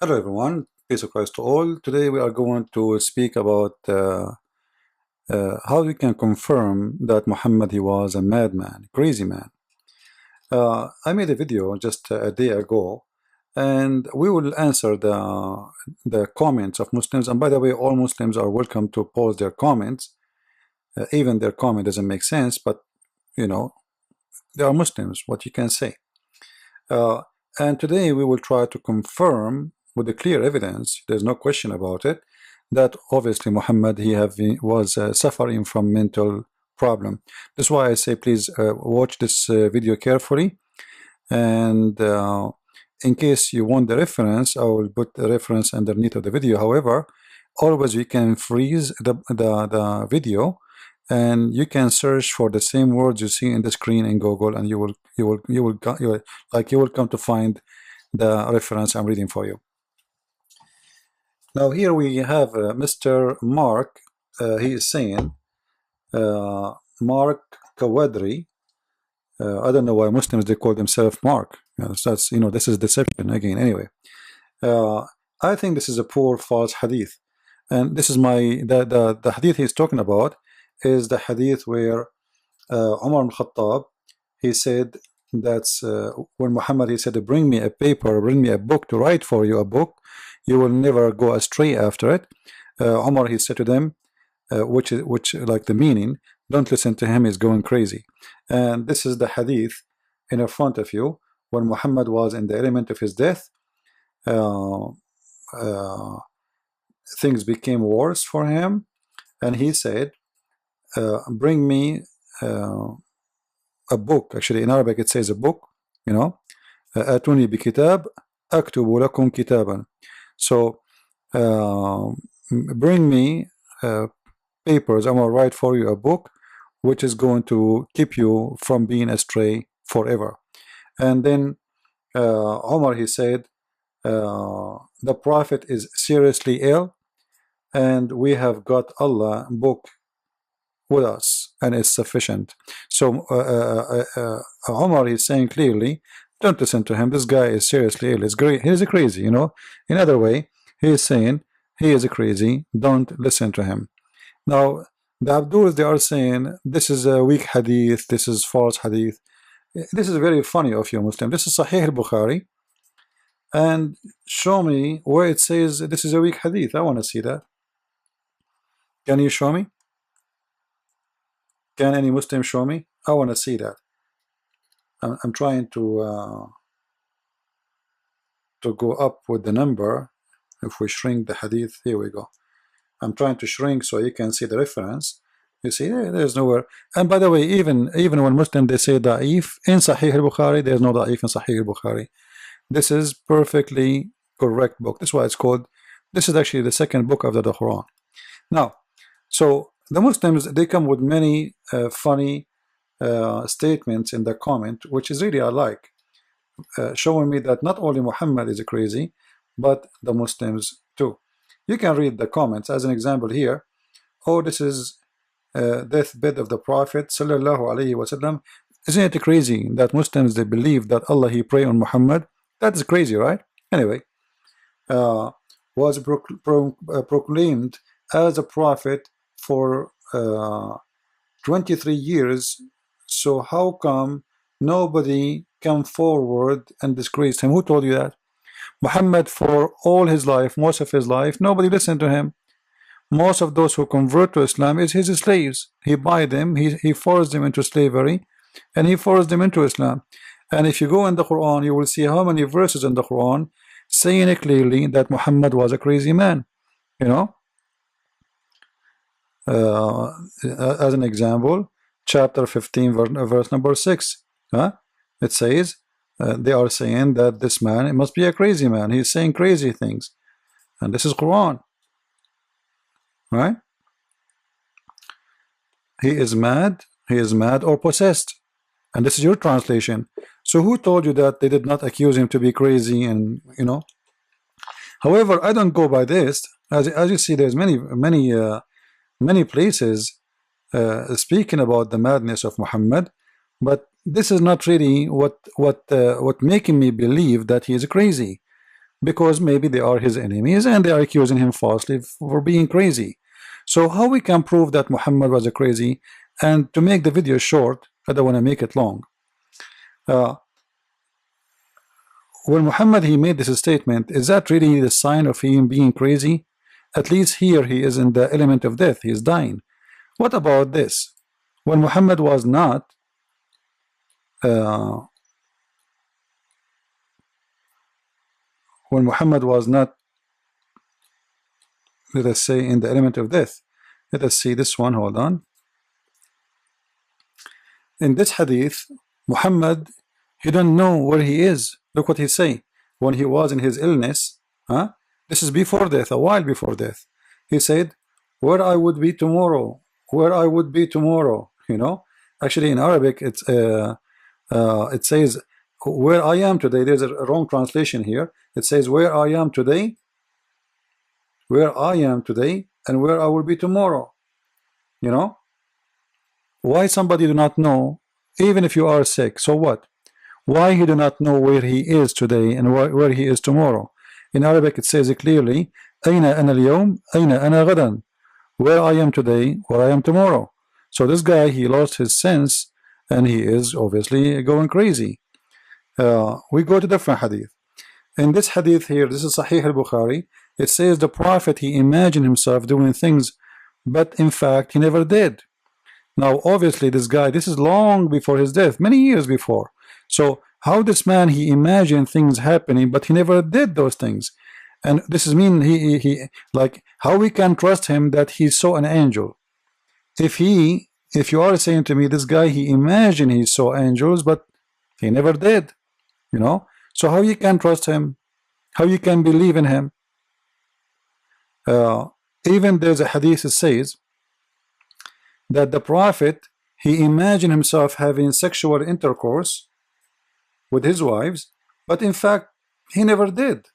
Hello everyone, peace of Christ to all. Today we are going to speak about how we can confirm that Muhammad he was a madman, crazy man. I made a video just a day ago, and we will answer the comments of Muslims. And by the way, all Muslims are welcome to post their comments. Even their comment doesn't make sense, but you know they are Muslims. What you can say. Uh, and today we will try to confirm with the clear evidence, there's no question about it, that obviously Muhammad was suffering from mental problem. That's why I say please watch this video carefully, and in case you want the reference, I will put the reference underneath of the video. However, always you can freeze the video, and you can search for the same words you see in the screen in Google, and you will come to find the reference I'm reading for you. Now here we have Mr. Mark. He is saying, Mark Kawadri. I don't know why Muslims they call themselves Mark. That's this is deception again. Anyway, I think this is a poor false hadith, and this is the hadith he's talking about is the hadith where Umar ibn Khattab, he said that's when Muhammad he said, bring me a paper, bring me a book to write for you, a book, you will never go astray after it. Umar he said to them, which like the meaning, don't listen to him, he's going crazy. And this is the hadith in front of you when Muhammad was in the element of his death. Things became worse for him, and he said, bring me a book. Actually in Arabic it says a book, atuni bi kitab aktubu lakum kitaban. So bring me papers, I'm going to write for you a book which is going to keep you from being astray forever. And then Omar he said, the Prophet is seriously ill, and we have got Allah book with us, and it's sufficient. So Omar is saying clearly, don't listen to him. This guy is seriously ill. It's great. He's a crazy. In other way, he is saying he is a crazy. Don't listen to him. Now the Abduls they are saying this is a weak hadith. This is false hadith. This is very funny of you Muslim. This is Sahih al-Bukhari, and show me where it says this is a weak hadith. I want to see that. Can you show me? Can any Muslim show me? I want to see that. I'm trying to go up with the number. If we shrink the hadith, here we go. I'm trying to shrink so you can see the reference. You see, there's nowhere. And by the way, even when Muslim they say da'if in Sahih al-Bukhari, there's no da'if in Sahih al-Bukhari. This is perfectly correct book. That's why it's called. This is actually the second book after the Quran. Now, so the Muslims they come with many funny statements in the comment, which is really I like, showing me that not only Muhammad is crazy, but the Muslims too. You can read the comments as an example here. Oh, this is deathbed of the Prophet sallallahu alaihi wasallam. Isn't it crazy that Muslims they believe that Allah he pray on Muhammad? That is crazy, right? Anyway, was proclaimed as a prophet for 23 years. So how come nobody come forward and disgrace him? Who told you that? Muhammad for all his life, most of his life, nobody listened to him. Most of those who convert to Islam is his slaves. He buy them, he forced them into slavery, and he forced them into Islam. And if you go in the Quran, you will see how many verses in the Quran saying it clearly that Muhammad was a crazy man. As an example, chapter 15 verse number 6, it says they are saying that this man must be a crazy man. He's saying crazy things, and this is Quran, right? He is mad or possessed, and this is your translation. So who told you that they did not accuse him to be crazy? And however, I don't go by this. As you see, there's many places speaking about the madness of Muhammad, but this is not really what making me believe that he is crazy. because maybe they are his enemies and they are accusing him falsely for being crazy. So how we can prove that Muhammad was a crazy? And to make the video short, I don't want to make it long. When Muhammad he made this statement, is that really the sign of him being crazy? At least here he is in the element of death, he is dying. What about this? When Muhammad was not let us say in the element of death, let us see this one, hold on. In this hadith, Muhammad, he don't know where he is. Look what he say. When he was in his illness, this is before death, a while before death. He said, where I would be tomorrow, where I would be tomorrow. You know, actually in Arabic it says where I am today. There's a wrong translation here. It says where I am today, where I am today, and where I will be tomorrow. You know, why somebody do not know, even if you are sick, so what? Why he do not know where he is today and where he is tomorrow? In Arabic it says it clearly, أين أنا اليوم أين أنا غدا, where I am today, where I am tomorrow. So this guy, he lost his sense and he is obviously going crazy. We go to different hadith. In this hadith here, this is Sahih al-Bukhari, it says the Prophet, he imagined himself doing things, but in fact he never did. Now obviously this guy, this is long before his death, many years before. So how this man, he imagined things happening, but he never did those things. And this is mean he like how we can trust him that he saw an angel? If you are saying to me this guy, he imagined he saw angels, but he never did, you know, so how you can trust him? How you can believe in him? Even there's a hadith that says that the Prophet, he imagined himself having sexual intercourse with his wives, but in fact he never did.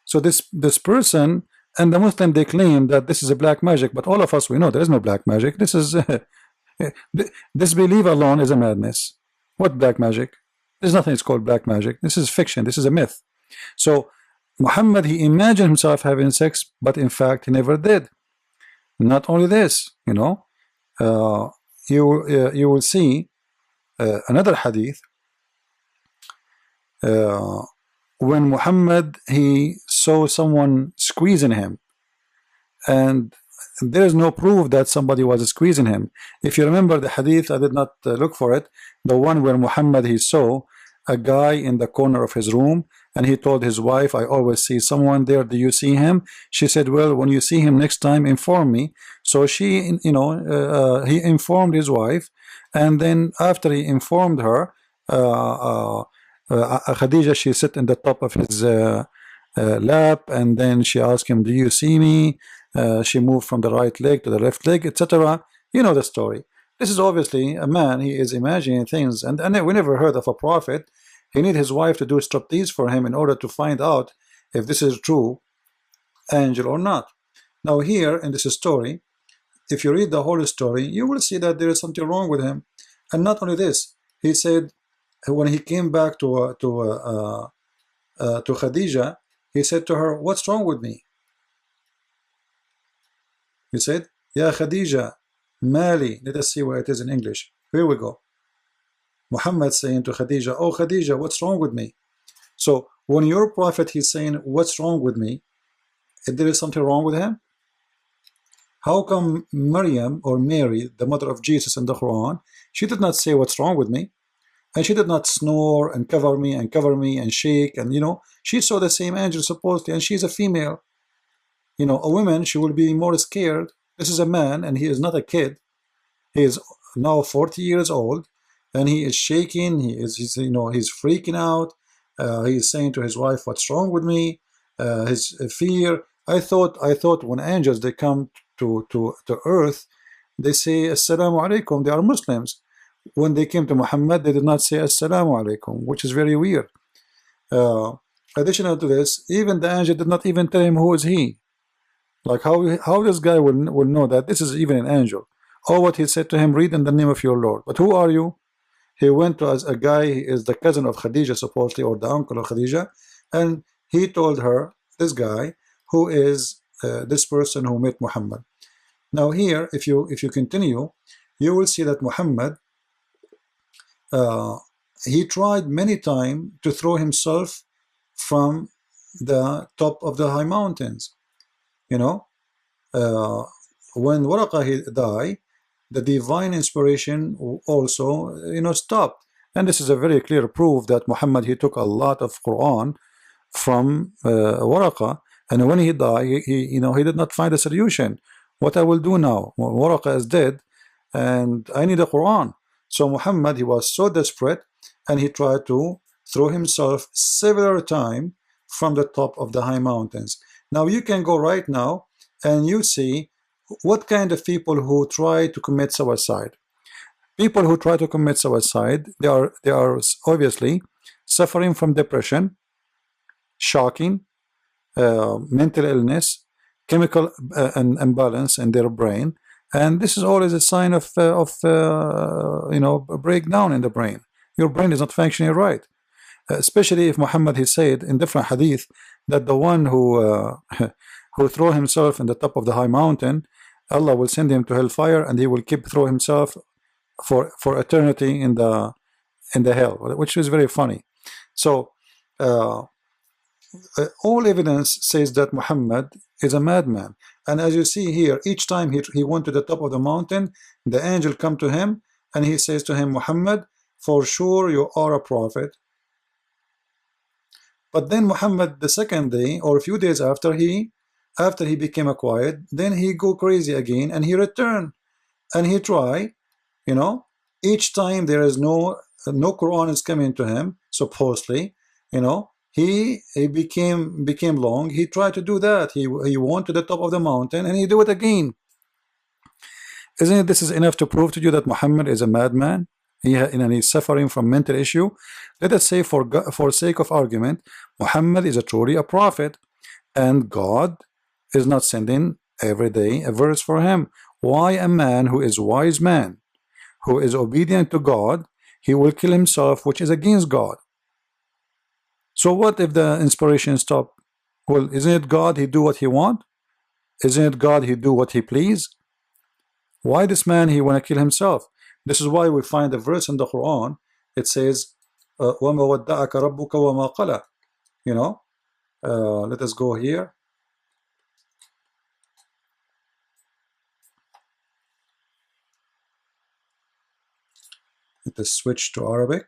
So this person, and the Muslim, they claim that this is a black magic, but all of us, we know there is no black magic. This is this belief alone is a madness. What black magic? There's nothing it's called black magic. This is fiction. This is a myth. So Muhammad, he imagined himself having sex, but in fact he never did. Not only this, you know, you will see another hadith when Muhammad, he saw someone squeezing him, and there is no proof that somebody was squeezing him. If you remember the hadith, I did not look for it, the one where Muhammad, he saw a guy in the corner of his room, and he told his wife, I always see someone there, do you see him? She said, well, when you see him next time, inform me. So she, you know, he informed his wife, and then after he informed her, Khadija, she sat in the top of his lap, and then she asked him, do you see me? She moved from the right leg to the left leg, etc. You know the story. This is obviously a man, he is imagining things, and we never heard of a prophet. He need his wife to do striptease for him in order to find out if this is true angel or not. Now here in this story, if you read the whole story, you will see that there is something wrong with him. And not only this, he said when he came back to Khadija, he said to her, what's wrong with me? He said, Ya Khadija, Mali. Let us see where it is in English. Here we go. Muhammad saying to Khadija, oh Khadija, what's wrong with me? So when your prophet, he's saying, what's wrong with me? If there is something wrong with him, how come Maryam, or Mary, the mother of Jesus in the Quran, she did not say what's wrong with me? And she did not snore and cover me and shake, and you know, she saw the same angel supposedly, and she's a female. You know, a woman, she will be more scared. This is a man, and he is not a kid. He is now 40 years old, and he is shaking. He's you know, he's freaking out. He is saying to his wife, "What's wrong with me?" His fear. I thought when angels, they come to earth, they say Assalamu alaikum. They are Muslims. When they came to Muhammad, they did not say Assalamu alaikum, which is very weird. Additional to this, even the angel did not even tell him who is he. Like how this guy will know that this is even an angel? Or what he said to him, read in the name of your Lord. But who are you? He went to as a guy, he is the cousin of Khadija supposedly, or the uncle of Khadija, and he told her, this guy, who is this person who met Muhammad. Now here, if you continue, you will see that Muhammad, he tried many times to throw himself from the top of the high mountains. You know, when Waraqa he died, the divine inspiration also, stopped. And this is a very clear proof that Muhammad, he took a lot of Quran from Waraqa, and when he died, he did not find a solution. What I will do now? Waraqa is dead, and I need a Quran. So Muhammad, he was so desperate, and he tried to throw himself several times from the top of the high mountains. Now you can go right now, and you see what kind of people who try to commit suicide. People who try to commit suicide, they are obviously suffering from depression, shocking, mental illness, chemical imbalance in their brain, and this is always a sign of a breakdown in the brain. Your brain is not functioning right, especially if Muhammad, he said in different hadith that the one who who throw himself in the top of the high mountain, Allah will send him to hellfire, and he will keep throw himself for eternity in the hell, which is very funny. So all evidence says that Muhammad is a madman. And as you see here, each time he went to the top of the mountain, the angel come to him and he says to him, Muhammad, for sure you are a prophet. But then Muhammad, the second day or a few days after he became a quiet, then he go crazy again, and he returned and he try, each time there is no Quran is coming to him, supposedly, he became long. He tried to do that. He went to the top of the mountain and he do it again. Isn't it, this is enough to prove to you that Muhammad is a madman? He's suffering from mental issue. Let us say, for sake of argument, Muhammad is truly a prophet, and God is not sending every day a verse for him. Why a man who is wise man, who is obedient to God, he will kill himself, which is against God? So what if the inspiration stop? Well, isn't it God, he do what he want? Isn't it God, he do what he please? Why this man, he want to kill himself? This is why we find a verse in the Quran. It says, وَمَا وَدَّعَكَ رَبُّكَ وَمَا قَلَى. Let us go here. Let us switch to Arabic.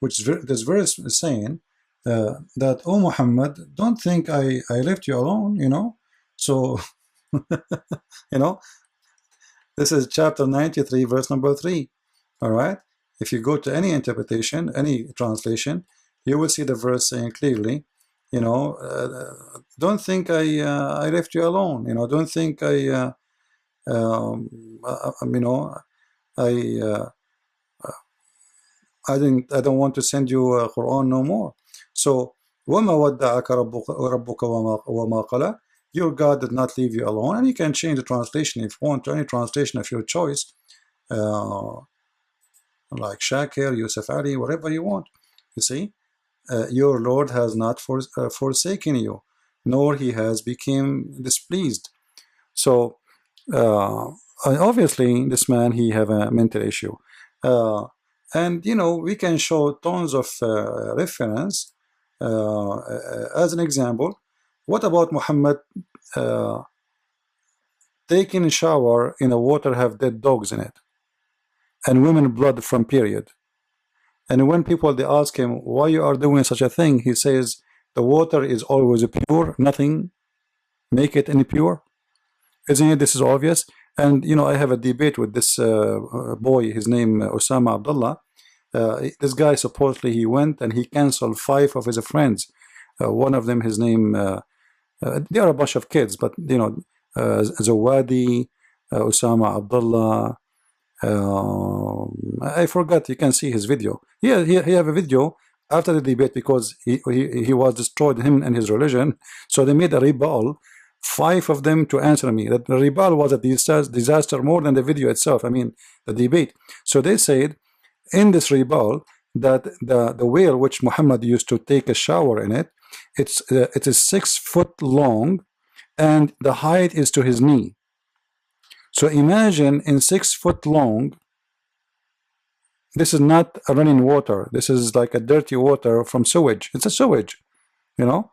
Which this verse is saying that, oh Muhammad, don't think I left you alone, So, this is chapter 93, verse number 3. All right. If you go to any interpretation, any translation, you will see the verse saying clearly, don't think I left you alone. Don't think I don't want to send you a Quran no more. So وَمَا وَدَّعَكَ رَبُّكَ وَمَا قَلَى. Your God did not leave you alone. And you can change the translation if you want to any translation of your choice, like Shakir, Yusuf Ali, whatever you want. You see, your Lord has not forsaken you, nor he has become displeased. So obviously this man, he have a mental issue, and we can show tons of reference. As an example, what about Muhammad taking a shower in a water have dead dogs in it, and women blood from period? And when people, they ask him, why you are doing such a thing, he says, the water is always pure, nothing make it any pure. Isn't it? This is obvious. And I have a debate with this boy, his name Osama Abdullah. This guy, supposedly he went and he canceled 5 of his friends. One of them, his name, they are a bunch of kids, but Zawadi, Osama Abdullah, I forgot. You can see his video. He have a video after the debate, because he was destroyed, him and his religion. So they made a rebuttal, 5 of them, to answer me. That the rebuttal was a disaster more than the video itself. I mean, the debate. So they said in this rebuttal, that the whale which Muhammad used to take a shower in it, it is 6 foot long, and the height is to his knee. So imagine in 6 foot long, this is not a running water. This is like a dirty water from sewage. It's a sewage, you know.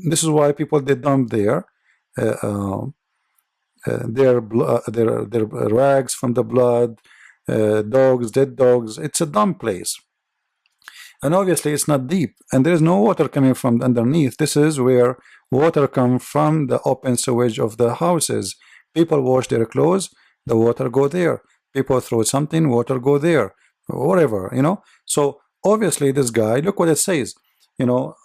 This is why people they dump their rags from the blood, dogs, dead dogs. It's a dump place. And obviously it's not deep, and there is no water coming from underneath. This is where water comes from the open sewage of the houses. People wash their clothes, the water go there. People throw something, water go there, whatever, you know. So obviously this guy, look what it says, you know,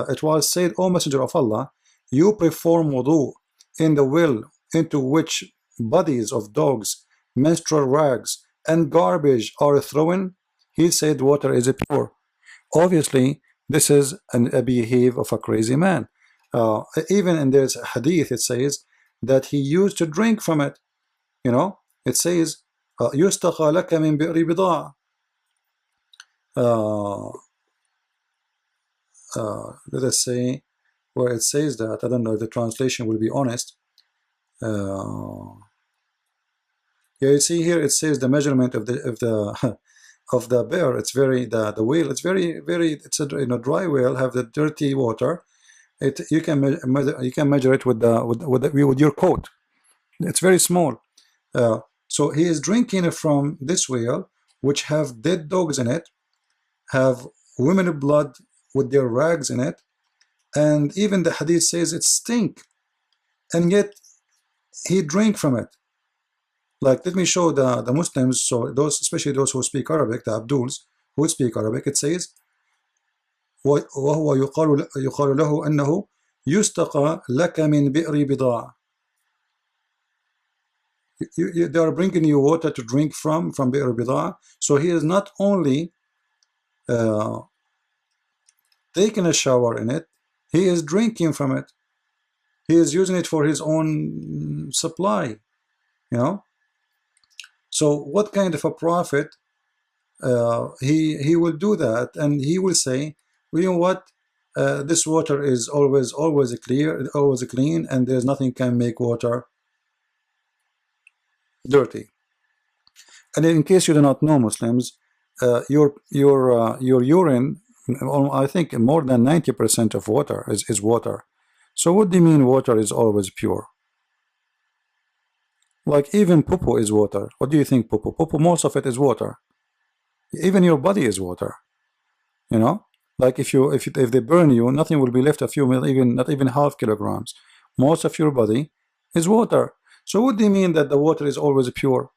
it was said, O Messenger of Allah, you perform wudu in the well into which bodies of dogs, menstrual rags, and garbage are thrown. He said water is pure. Obviously, this is a behavior of a crazy man. Even in this hadith, it says that he used to drink from it. You know, it says, يُسْتَقَى لَكَ مِنْ بِئْرِ بِضَاعٍ. Let us say, where it says that, I don't know if the translation will be honest. Yeah, you see here, it says the measurement of the of the bear. It's very the whale. It's very It's a dry whale. Have the dirty water. You can measure it with your coat. It's very small. So he is drinking from this whale, which have dead dogs in it, have women blood with their rags in it, and even the hadith says it stink, and yet he drink from it. Like, let me show the Muslims, so those, especially those who speak Arabic, the Abduls who speak Arabic, it says, وهو يقال له أنه يستقى لك من بئر بضاعة. They are bringing you water to drink from بئر بضاعة. So he is not only taking a shower in it, he is drinking from it. He is using it for his own supply, you know. So what kind of a prophet he will do that, and he will say, well, you know what, this water is always clear, always clean, and there's nothing can make water dirty. And in case you do not know, Muslims, your urine, I think more than 90% of water is water. So what do you mean water is always pure? Like even poo-poo is water. What do you think poo-poo? Poo-poo, most of it is water. Even your body is water. You know, like if they burn you, nothing will be left of you, not even half kilograms. Most of your body is water. So what do you mean that the water is always pure?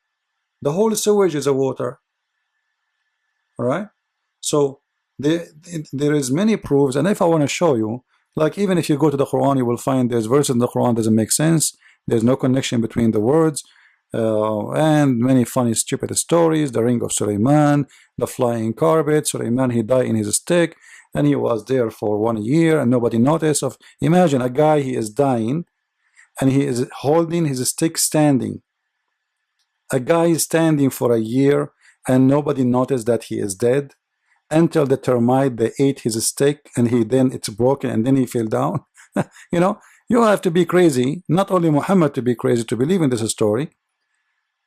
The whole sewage is a water. All right. So there is many proofs, and if I want to show you, like even if you go to the Quran, you will find there's verses in the Quran doesn't make sense. There's no connection between the words, and many funny, stupid stories. The ring of Suleiman, the flying carpet. Suleiman, he died in his stick, and he was there for 1 year, and nobody noticed. Imagine a guy, he is dying, and he is holding his stick standing. A guy is standing for a year, and nobody noticed that he is dead, until the termite, they ate his stick, and it's broken, and then he fell down. You know. You have to be crazy, not only Muhammad to be crazy to believe in this story.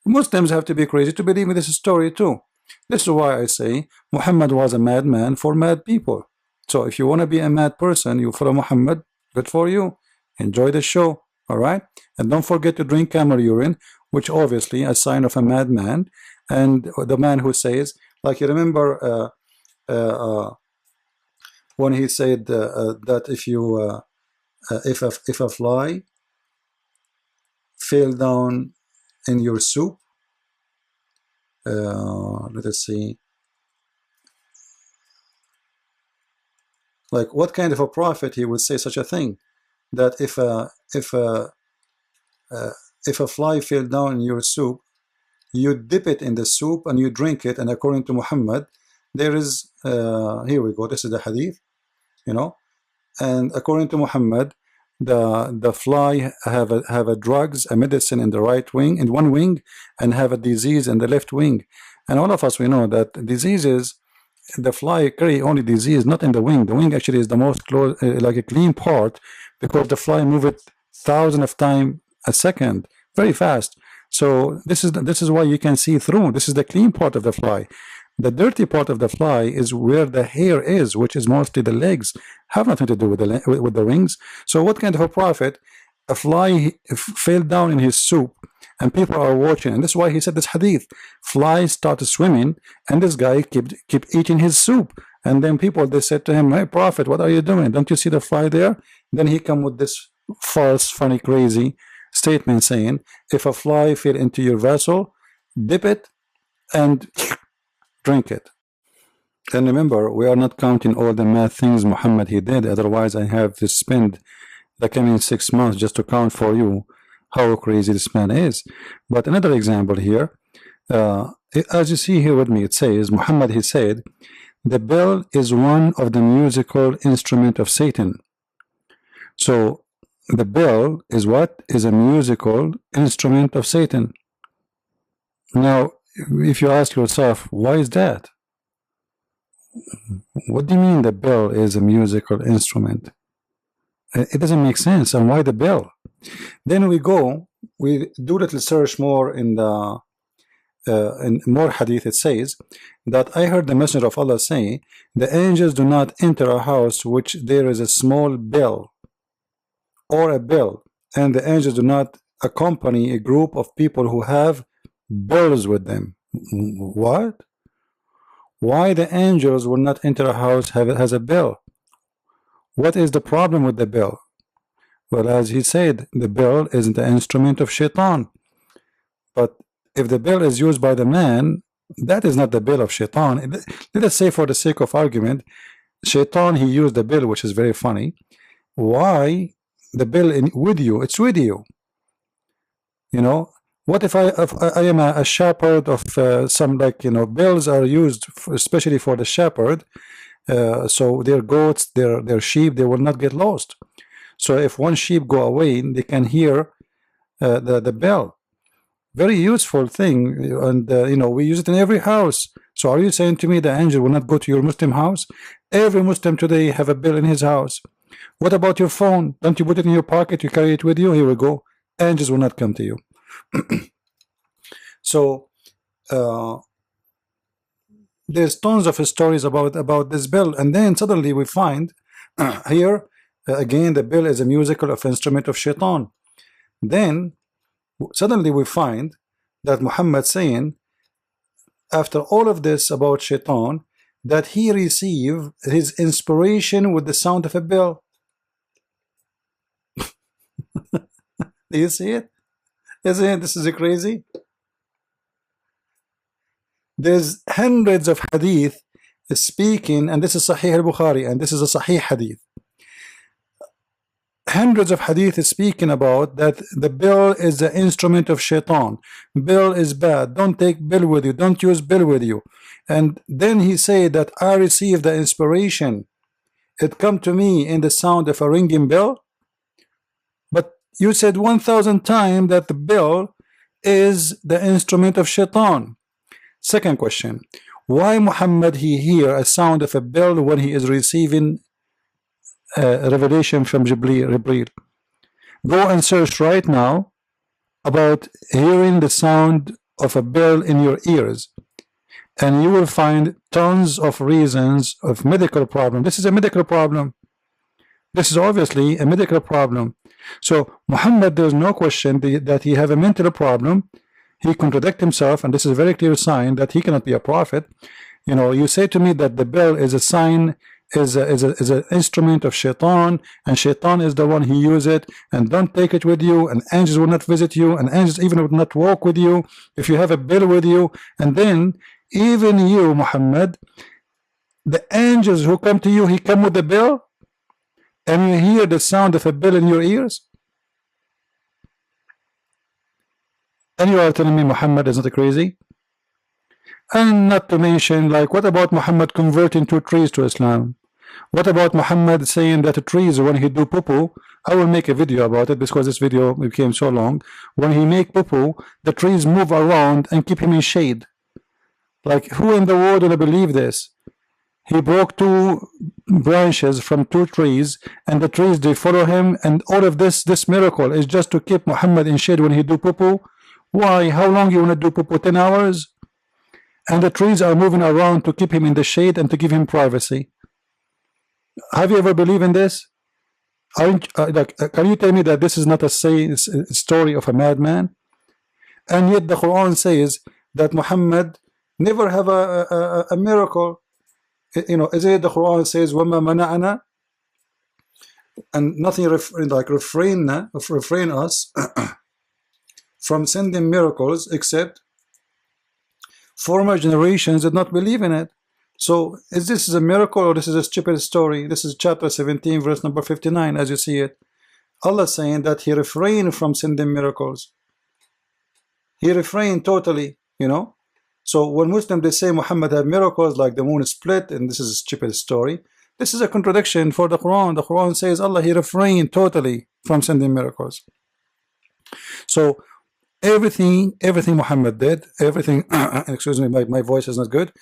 Muslims have to be crazy to believe in this story too. This is why I say Muhammad was a madman for mad people. So if you want to be a mad person, you follow Muhammad, good for you. Enjoy the show, all right? And don't forget to drink camel urine, which obviously a sign of a madman. And the man who says, like you remember when he said that if a fly fell down in your soup, let us see, like what kind of a prophet he would say such a thing, that if a fly fell down in your soup, you dip it in the soup and you drink it. And according to Muhammad, there is here we go, this is the hadith, you know. And according to Muhammad, the fly have a drugs, a medicine in the right wing, in one wing, and have a disease in the left wing. And all of us, we know that diseases the fly carry only disease, not in the wing. The wing actually is the most close, like a clean part, because the fly move it thousands of times a second, very fast. So this is why you can see through. This is the clean part of the fly. The dirty part of the fly is where the hair is, which is mostly the legs. Have nothing to do with the wings. So what kind of a prophet? A fly fell down in his soup, and people are watching, and that's why he said this hadith. Flies started swimming, and this guy kept eating his soup. And then people, they said to him, "Hey prophet, what are you doing? Don't you see the fly there?" Then he come with this false, funny, crazy statement saying, if a fly fell into your vessel, dip it and drink it. And remember, we are not counting all the mad things Muhammad he did. Otherwise, I have to spend the coming 6 months just to count for you how crazy this man is. But another example here, as you see here with me, it says, Muhammad, he said, the bell is one of the musical instrument of Satan. So the bell is what? Is a musical instrument of Satan. Now, if you ask yourself, why is that? What do you mean the bell is a musical instrument? It doesn't make sense. And why the bell? Then we do a little search more in the in more hadith. It says that I heard the Messenger of Allah say, the angels do not enter a house which there is a small bell or a bell, and the angels do not accompany a group of people who have bells with them. What? Why the angels will not enter a house has a bell? What is the problem with the bell? Well, as he said, the bell is the instrument of shaitan. But if the bell is used by the man, that is not the bell of shaitan. Let us say, for the sake of argument, shaitan, he used the bell, which is very funny. Why the bell with you? It's with you. You know, what if I am a shepherd of some, like, you know, bells are used especially for the shepherd, so their goats, their sheep, they will not get lost. So if one sheep go away, they can hear the bell. Very useful thing, and you know, we use it in every house. So are you saying to me the angel will not go to your Muslim house? Every Muslim today have a bell in his house. What about your phone? Don't you put it in your pocket? You carry it with you? Here we go. Angels will not come to you. So there's tons of stories about this bell, and then suddenly we find here again the bell is a musical instrument of shaitan. Then suddenly we find that Muhammad saying, after all of this about shaitan, that he received his inspiration with the sound of a bell. Do you see it? Isn't it? This is crazy. There's hundreds of hadith speaking, and this is Sahih al-Bukhari, and this is a Sahih hadith. Hundreds of hadith is speaking about that the bell is the instrument of shaitan. Bell is bad. Don't take bell with you. Don't use bell with you. And then he said that I received the inspiration. It come to me in the sound of a ringing bell. But you said 1,000 times that the bell is the instrument of shaitan. Second question, why Muhammad he hear a sound of a bell when he is receiving revelation from Jibreel? Go and search right now about hearing the sound of a bell in your ears, and you will find tons of reasons of medical problem. This is a medical problem. This is obviously a medical problem. So Muhammad, there's no question that he have a mental problem. He contradicts himself, and this is a very clear sign that he cannot be a prophet. You know, you say to me that the bell is a sign, is an instrument of shaitan, and shaitan is the one who use it, and don't take it with you, and angels will not visit you, and angels even will not walk with you if you have a bell with you. And then even you, Muhammad, the angels who come to you, he come with the bell, and you hear the sound of a bell in your ears. And you are telling me Muhammad is not crazy? And not to mention, like, what about Muhammad converting 2 trees to Islam? What about Muhammad saying that the trees, when he do poo-poo, I will make a video about it because this video became so long. When he make poo-poo, the trees move around and keep him in shade. Like, who in the world will believe this? He broke two branches from two trees, and the trees, they follow him, and all of this miracle is just to keep Muhammad in shade when he do poo-poo. Why? How long you want to do poo-poo? 10 hours? And the trees are moving around to keep him in the shade and to give him privacy. Have you ever believed in this? Can you tell me that this is not a story of a madman? And yet the Quran says that Muhammad never have a miracle. You know, is it the Quran says وَمَا مَنَعَنَا, and nothing refrain us from sending miracles except former generations did not believe in it. So is this a miracle or this is a stupid story? This is chapter 17 verse number 59 as you see it. Allah saying that he refrained from sending miracles. He refrained totally, you know. So when Muslims they say Muhammad had miracles like the moon split and this is a stupid story, this is a contradiction for the Quran. The Quran says Allah he refrained totally from sending miracles. So everything Muhammad did, everything excuse me, my voice is not good.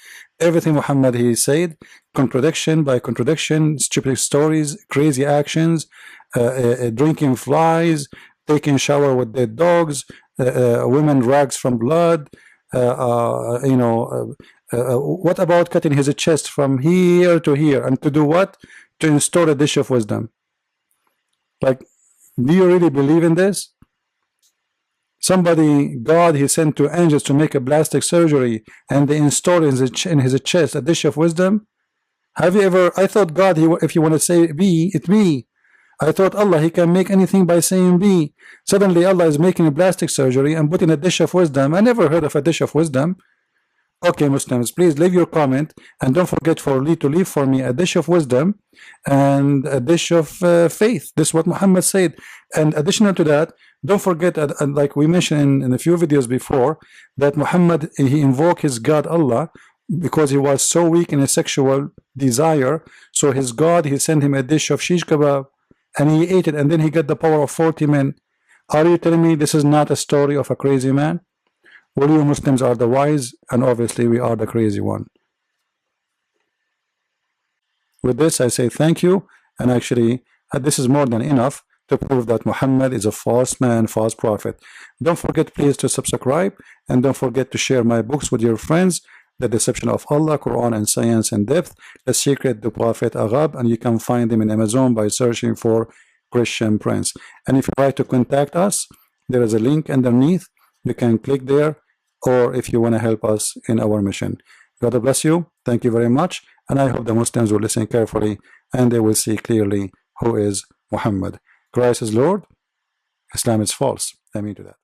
Everything Muhammad he said, contradiction by contradiction, stupid stories, crazy actions, drinking flies, taking shower with dead dogs, women rags from blood, you know, what about cutting his chest from here to here, and to do what? To install a dish of wisdom. Like, do you really believe in this? Somebody, God, he sent two angels to make a plastic surgery, and they installed in his chest a dish of wisdom. Have you ever? I thought God, if you want to say be, it be. I thought Allah, he can make anything by saying be. Suddenly Allah is making a plastic surgery and putting a dish of wisdom. I never heard of a dish of wisdom. Okay, Muslims, please leave your comment, and don't forget to leave for me a dish of wisdom and a dish of faith. This is what Muhammad said. And additional to that, don't forget, like we mentioned in a few videos before, that Muhammad, he invoked his God Allah because he was so weak in his sexual desire. So his God, he sent him a dish of shish kebab, and he ate it, and then he got the power of 40 men. Are you telling me this is not a story of a crazy man? Well, you Muslims are the wise, and obviously we are the crazy one. With this, I say thank you, and actually, this is more than enough to prove that Muhammad is a false man, false prophet. Don't forget, please, to subscribe, and don't forget to share my books with your friends, The Deception of Allah, Quran and Science in Depth, The Secret to Prophet Agab, and you can find them in Amazon by searching for Christian Prince. And if you try to contact us, there is a link underneath. You can click there, or if you want to help us in our mission. God bless you. Thank you very much. And I hope the Muslims will listen carefully and they will see clearly who is Muhammad. Christ is Lord. Islam is false. I mean to that.